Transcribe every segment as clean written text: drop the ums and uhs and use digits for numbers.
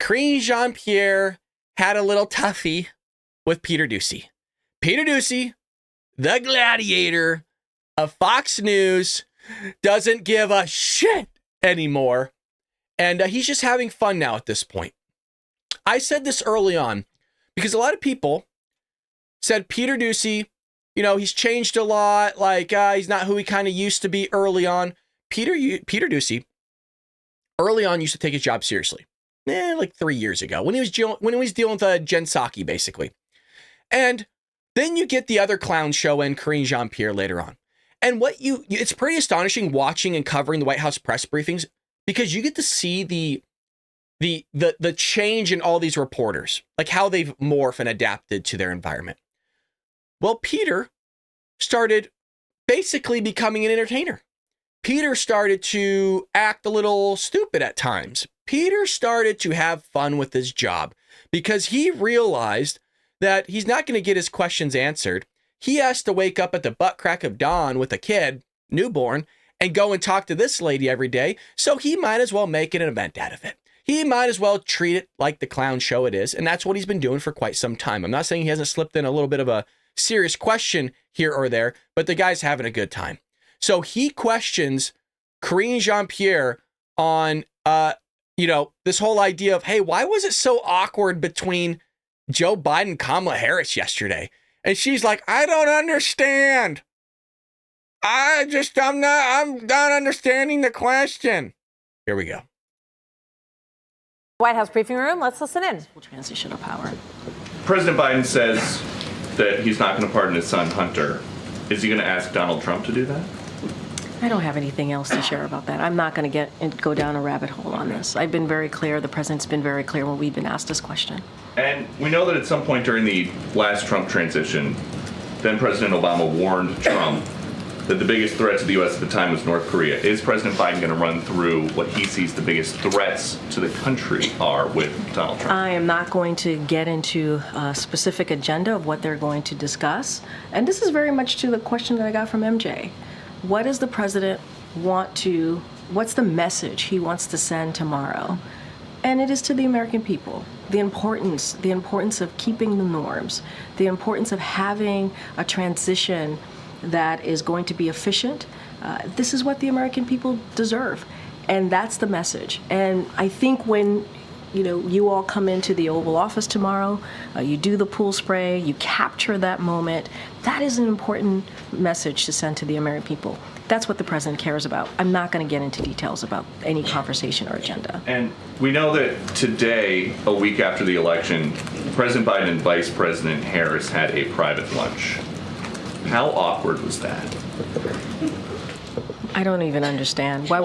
Karine Jean-Pierre had a little toughie with Peter Doocy. Peter Doocy, the gladiator of Fox News, doesn't give a shit anymore. And he's just having fun now at this point. I said this early on because a lot of people said Peter Doocy, he's changed a lot. Like, he's not who he kind of used to be early on. Peter Doocy, early on, used to take his job seriously. Like 3 years ago when he was dealing with Jen Psaki, basically. And then you get the other clown show and Karine Jean-Pierre later on. And it's pretty astonishing watching and covering the White House press briefings because you get to see the change in all these reporters, like how they've morphed and adapted to their environment. Well, Peter started basically becoming an entertainer. Peter started to act a little stupid at times. Peter started to have fun with his job because he realized that he's not going to get his questions answered. He has to wake up at the butt crack of dawn with a kid, newborn, and go and talk to this lady every day. So he might as well make it an event out of it. He might as well treat it like the clown show it is. And that's what he's been doing for quite some time. I'm not saying he hasn't slipped in a little bit of a serious question here or there, but the guy's having a good time. So he questions Karine Jean-Pierre on, this whole idea of, hey, why was it so awkward between Joe Biden and Kamala Harris yesterday? And she's like, I don't understand. I'm not understanding the question. Here we go. White House briefing room. Let's listen in. Transition of power. President Biden says that he's not going to pardon his son, Hunter. Is he going to ask Donald Trump to do that? I don't have anything else to share about that. I'm not going to go down a rabbit hole on this. I've been very clear. The president's been very clear when we've been asked this question. And we know that at some point during the last Trump transition, then President Obama warned Trump that the biggest threat to the U.S. at the time was North Korea. Is President Biden going to run through what he sees the biggest threats to the country are with Donald Trump? I am not going to get into a specific agenda of what they're going to discuss. And this is very much to the question that I got from MJ. What does the president what's the message he wants to send tomorrow? And it is to the American people. The importance of keeping the norms, the importance of having a transition that is going to be efficient. This is what the American people deserve. And that's the message. And I think when you all come into the Oval Office tomorrow, you do the pool spray, you capture that moment. That is an important message to send to the American people. That's what the president cares about. I'm not going to get into details about any conversation or agenda. And we know that today, a week after the election, President Biden and Vice President Harris had a private lunch. How awkward was that? I don't even understand. Why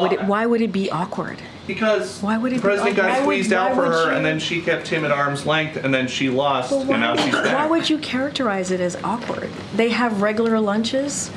would it be awkward? Because why would it the president be, got squeezed out for her, you, and then she kept him at arm's length, and then she lost, and now she's back. Why would you characterize it as awkward? They have regular lunches.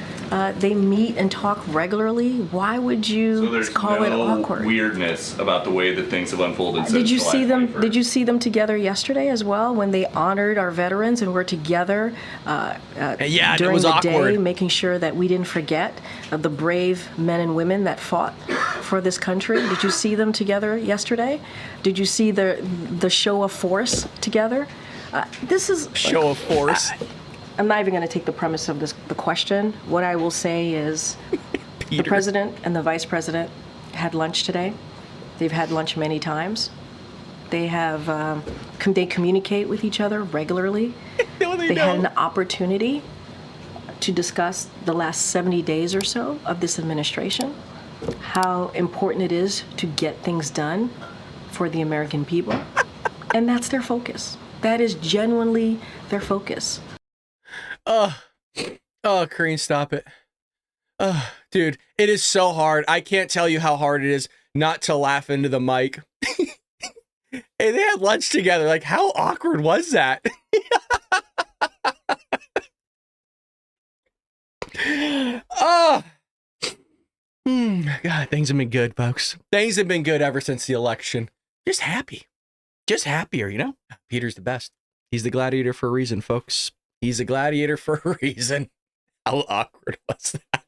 They meet and talk regularly. Why would you call it awkward? So there's no weirdness about the way that things have unfolded since Did you see them? 21st. Did you see them together yesterday as well when they honored our veterans and were together during the day, making sure that we didn't forget the brave men and women that fought for this country? Did you see them together yesterday? Did you see the show of force together? This is show of force. I'm not even going to take the premise of the question. What I will say is the president and the vice president had lunch today. They've had lunch many times. They have they communicate with each other regularly. No, they had an opportunity to discuss the last 70 days or so of this administration, how important it is to get things done for the American people. And that's their focus. That is genuinely their focus. Karine, stop it. Dude, it is so hard. I can't tell you how hard it is not to laugh into the mic. Hey, they had lunch together. Like, how awkward was that? God, things have been good, folks. Things have been good ever since the election. Just happy. Just happier, Peter's the best. He's the gladiator for a reason, folks. He's a gladiator for a reason. How awkward was that?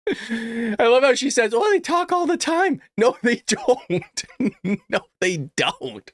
I love how she says, "Oh, they talk all the time." No, they don't. No, they don't.